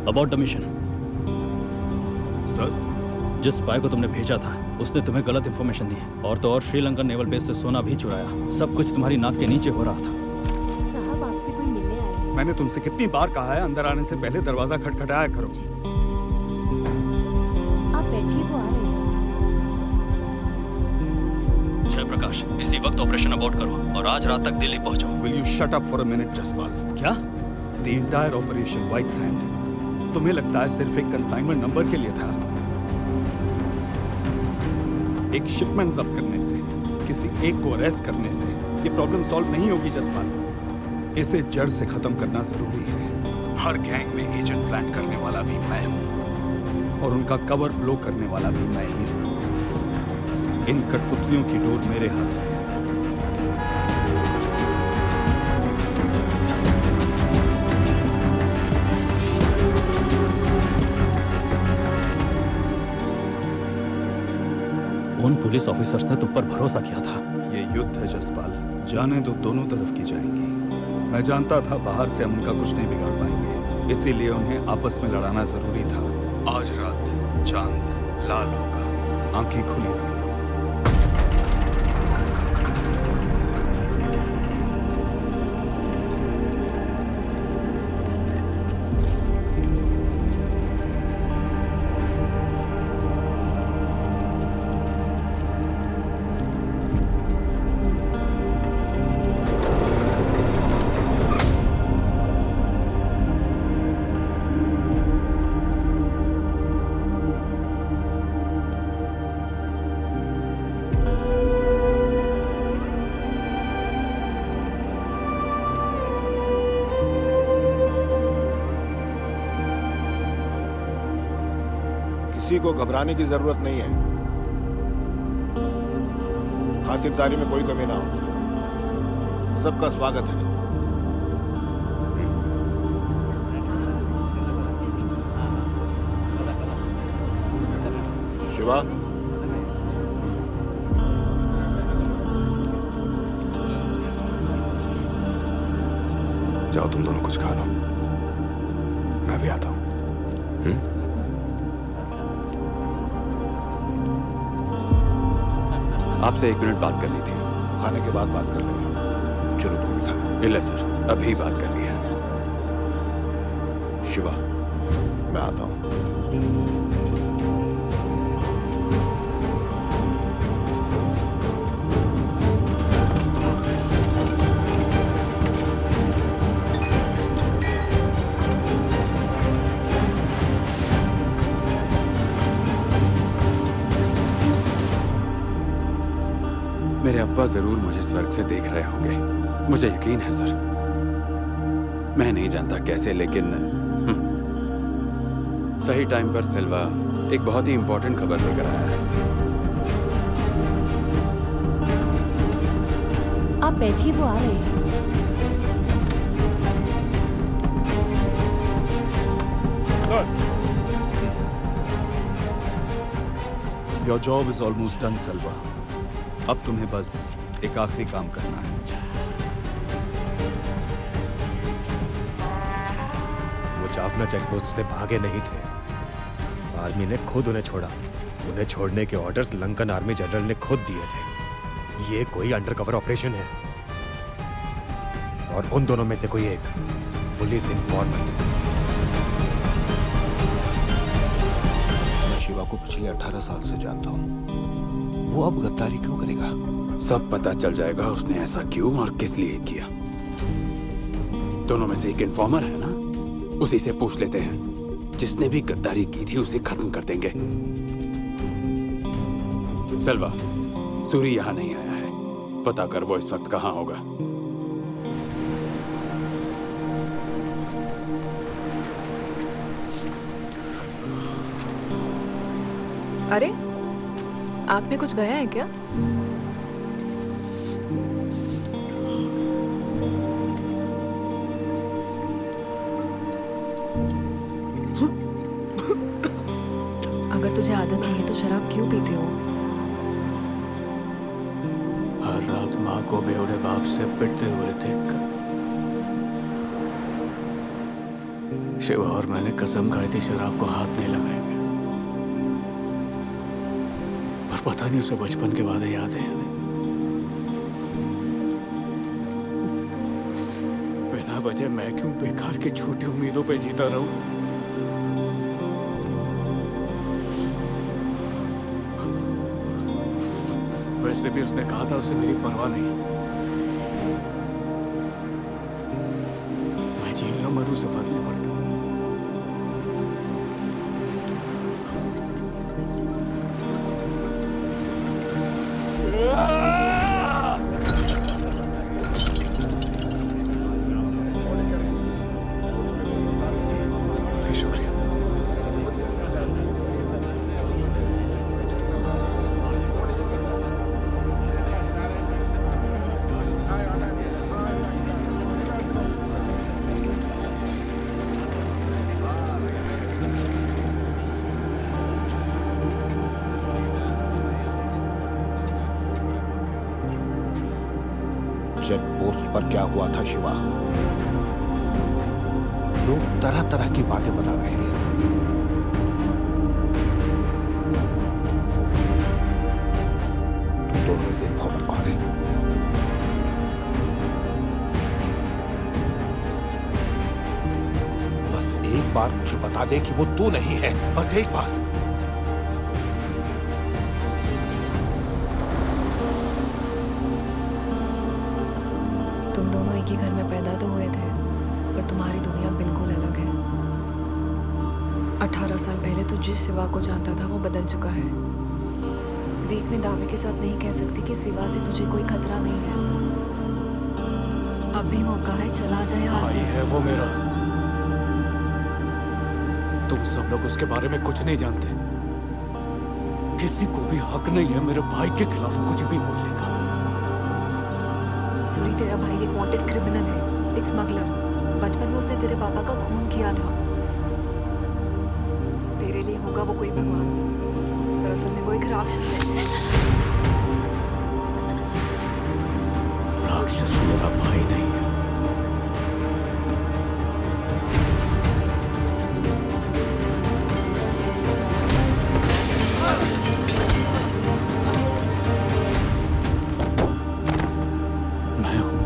About the mission. Sir, जिस spy को तुमने भेजा था उसने तुम्हें गलत इंफॉर्मेशन दी और तो और श्रीलंका नेवल बेस से सोना भी चुराया। सब कुछ तुम्हारी नाक के नीचे हो रहा था। साहब आपसे कोई मिलने आया है। मैंने तुमसे कितनी बार कहा है अंदर आने से पहले दरवाजा खटखटाया करो। आप बैठिए, वो आ रहे हैं। जयप्रकाश, इसी वक्त ऑपरेशन अबॉर्ट करो और आज रात तक दिल्ली पहुंचो। Will you shut up for a minute, Jaspal? क्या? The entire operation White Sand तुम्हें लगता है सिर्फ एक कंसाइनमेंट नंबर के लिए था? एक शिपमेंट जब्त करने से, किसी एक को अरेस्ट करने से ये प्रॉब्लम सॉल्व नहीं होगी जसपाल। इसे जड़ से खत्म करना जरूरी है। हर गैंग में एजेंट प्लान करने वाला भी मैं हूं और उनका कवर ब्लो करने वाला भी मैं ही हूं। इन कठपुतलियों की डोर मेरे हाथ में है। उन पुलिस ऑफिसर्स ने तुम पर भरोसा किया था। ये युद्ध है जसपाल, जाने तो दोनों तरफ की जाएंगी। मैं जानता था बाहर से हम उनका कुछ नहीं बिगाड़ पाएंगे, इसीलिए उन्हें आपस में लड़ाना जरूरी था। आज रात चांद लाल होगा, आंखें खुली रखना। किसी को घबराने की जरूरत नहीं है। खातिरदारी में कोई कमी ना हो। सबका स्वागत है। शिवा, जाओ तुम दोनों कुछ खा लो, मैं भी आता हूं। आपसे 1 मिनट बात करनी थी। खाने के बाद बात कर लेंगे। चलो तुम भी खाना। नहीं सर, अभी बात करनी है। शिवा, मैं आता हूं। मेरे अब्बा जरूर मुझे स्वर्ग से देख रहे होंगे, मुझे यकीन है सर। मैं नहीं जानता कैसे, लेकिन सही टाइम पर सिल्वा एक बहुत ही इंपॉर्टेंट खबर लेकर आया है। आप बैठिए, वो आ रहे हैं। Sir, your job is almost done Silva. अब तुम्हें बस एक आखिरी काम करना है। वो जाफना चेकपोस्ट से भागे नहीं थे, आर्मी ने खुद उन्हें छोड़ा। उन्हें छोड़ने के ऑर्डर्स लंकन आर्मी जनरल ने खुद दिए थे। ये कोई अंडरकवर ऑपरेशन है और उन दोनों में से कोई एक पुलिस इन्फॉर्मर। मैं शिवा को पिछले 18 साल से जानता हूं। वो अब गद्दारी क्यों करेगा? सब पता चल जाएगा उसने ऐसा क्यों और किस लिए किया। दोनों में से एक इन्फॉर्मर है ना, उसी से पूछ लेते हैं। जिसने भी गद्दारी की थी उसे खत्म कर देंगे। सिल्वा, सूरी यहां नहीं आया है, पता कर वो इस वक्त कहां होगा। अरे, आँख में कुछ गया है क्या? अगर तुझे आदत नहीं है तो शराब क्यों पीते हो? हर रात माँ को बेवड़े बाप से पिटते हुए देखकर शिवा और मैंने कसम खाई थी शराब को हाथ नहीं लगाएंगे, पर पता नहीं उसे बचपन के वादे याद है या नहीं। बिना वजह मैं क्यों बेकार की झूठी उम्मीदों पे जीता रहूं? वैसे भी उसने कहा था उसे मेरी परवाह नहीं। मैं जी या मरूं से फर्क नहीं पड़ता। चेक पोस्ट पर क्या हुआ था शिवा? लोग तरह तरह की बातें बता रहे हैं। तुम दोनों में से इन्फॉर्मर कौन है? बस एक बार मुझे बता दे कि वो तू नहीं है, बस एक बार। तुम दोनों एक ही घर में पैदा तो हुए थे, पर तुम्हारी दुनिया बिल्कुल अलग है। 18 साल पहले तू जिस शिवा को जानता था वो बदल चुका है। देख, मैं दावे के साथ नहीं कह सकती कि शिवा से तुझे कोई खतरा नहीं है। अब भी मौका है, चला जाए यहाँ भाई से। है वो मेरा। तुम सब लोग उसके बारे में कुछ नहीं जानते। किसी को भी हक नहीं है मेरे भाई के खिलाफ कुछ भी बोलने का। सूरी, तेरा भाई एक वांटेड क्रिमिनल है, एक स्मगलर। बचपन में उसने तेरे पापा का खून किया था। तेरे लिए होगा वो कोई भगवान, पर असल में वो एक राक्षस है। राक्षस मेरा भाई नहीं है। मैं हूं।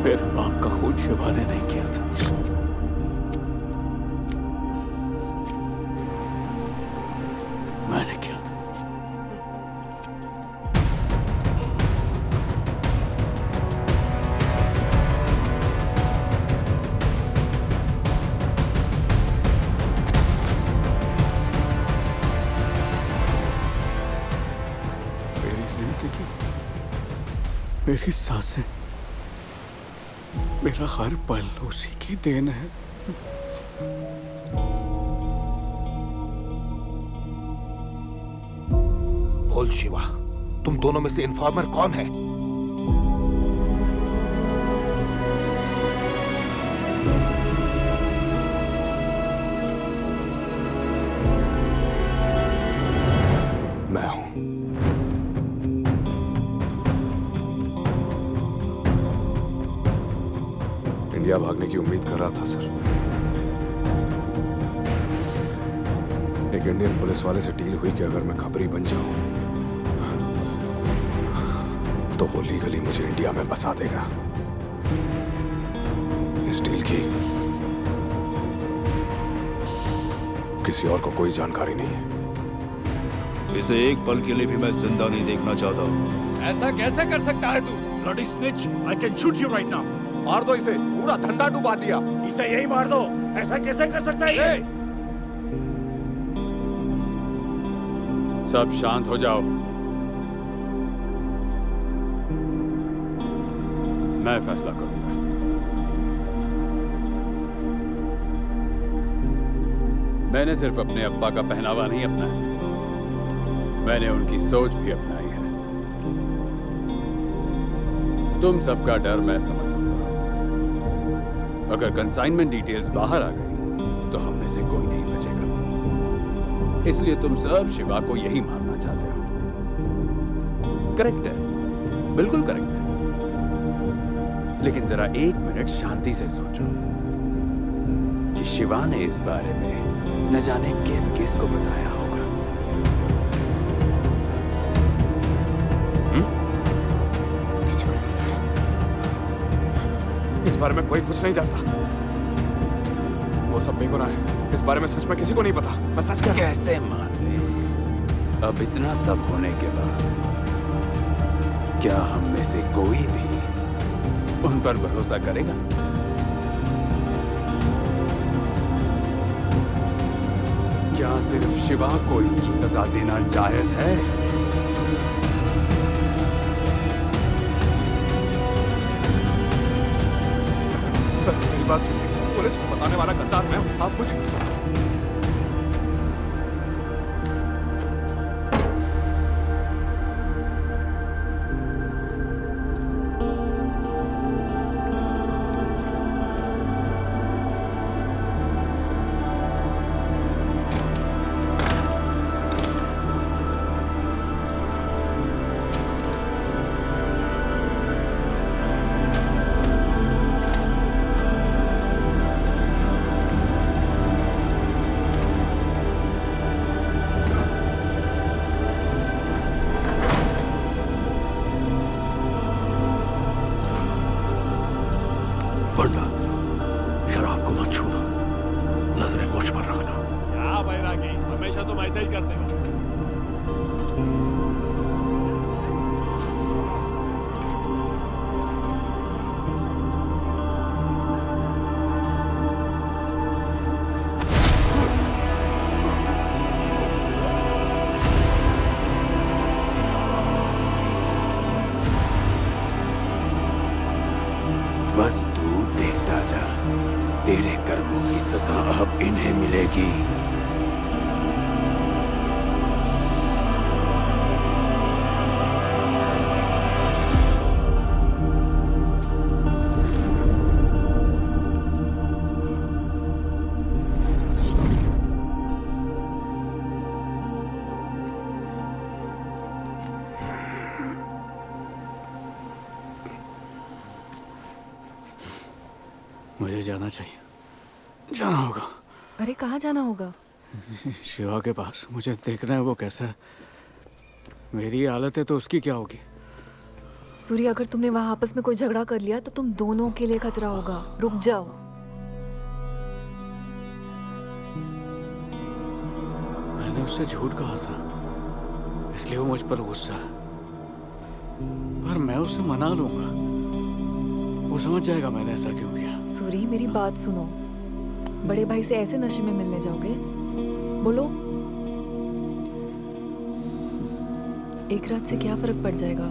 मेरे बाप का खून शिवा ने नहीं किया था। मैंने किया था। मेरी जिंदगी, मेरी सांसें, मेरा हर पल उसी की देन है। बोल शिवा, तुम दोनों में से इन्फॉर्मर कौन है? मैं हूं। इंडिया भागने की उम्मीद कर रहा था सर। एक इंडियन पुलिस वाले से डील हुई कि अगर मैं खबरी बन जाऊं तो वो लीगली मुझे इंडिया में बसा देगा। इस डील की किसी और को कोई जानकारी नहीं है। इसे एक पल के लिए भी मैं जिंदा नहीं देखना चाहता हूँ। ऐसा कैसे कर सकता है तू? Bloody snitch, I can shoot you right now. मार दो इसे, पूरा धंधा डुबा दिया। इसे यही मार दो। ऐसा कैसे कर सकता है ये? सब शांत हो जाओ। मैं फैसला करूंगा। मैंने सिर्फ अपने अब्बा का पहनावा नहीं अपनाया, मैंने उनकी सोच भी अपनाई है। तुम सबका डर मैं समझ सकता हूं। अगर कंसाइनमेंट डिटेल्स बाहर आ गई तो हम में से कोई नहीं बचेगा। इसलिए तुम सब शिवा को यही मारना चाहते हो। करेक्ट है, बिल्कुल करेक्ट है। लेकिन जरा 1 मिनट शांति से सोचो कि शिवा ने इस बारे में न जाने किस किस को बताया होगा। किसी को नहीं बताया। इस बारे में कोई कुछ नहीं जानता। वो सब बेगुनाह है। इस बारे में सच में किसी को नहीं पता। मैं सच कह रहा हूं। कैसे मान ले? अब इतना सब होने के बाद क्या हम में से कोई भी उन पर भरोसा करेगा? क्या सिर्फ शिवा को इसकी सजा देना जायज है? सर मेरी बात सुनिए। पुलिस को बताने वाला गद्दार मैं हूं। आप मुझे बस तू देखता जा, तेरे कर्मों की सजा अब इन्हें मिलेगी। मुझे जाना चाहिए, जाना होगा। अरे कहाँ जाना होगा? शिवा के पास। मुझे देखना है वो कैसा है। मेरी हालत है तो उसकी क्या होगी? सूर्य, अगर तुमने वहां आपस में कोई झगड़ा कर लिया तो तुम दोनों के लिए खतरा होगा। रुक जाओ। मैंने उससे झूठ कहा था, इसलिए वो मुझ पर गुस्सा है। पर मैं उससे मना लूंगा, वो समझ जाएगा मैंने ऐसा क्यों किया। सूरी, मेरी बात सुनो। बड़े भाई से ऐसे नशे में मिलने जाओगे? बोलो, एक रात से क्या फर्क पड़ जाएगा?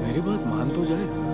मेरी बात मान तो जाएगा।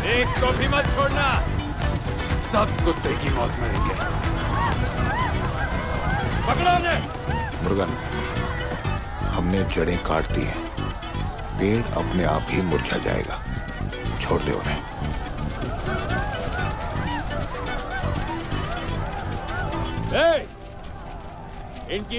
एक को भी मत छोड़ना, सब कुत्ते की मौत मरेंगे। पकड़ो उन्हें। मुर्गन, हमने जड़ें काट दी हैं, पेड़ अपने आप ही मुरझा जाएगा, छोड़ दे उन्हें। इनकी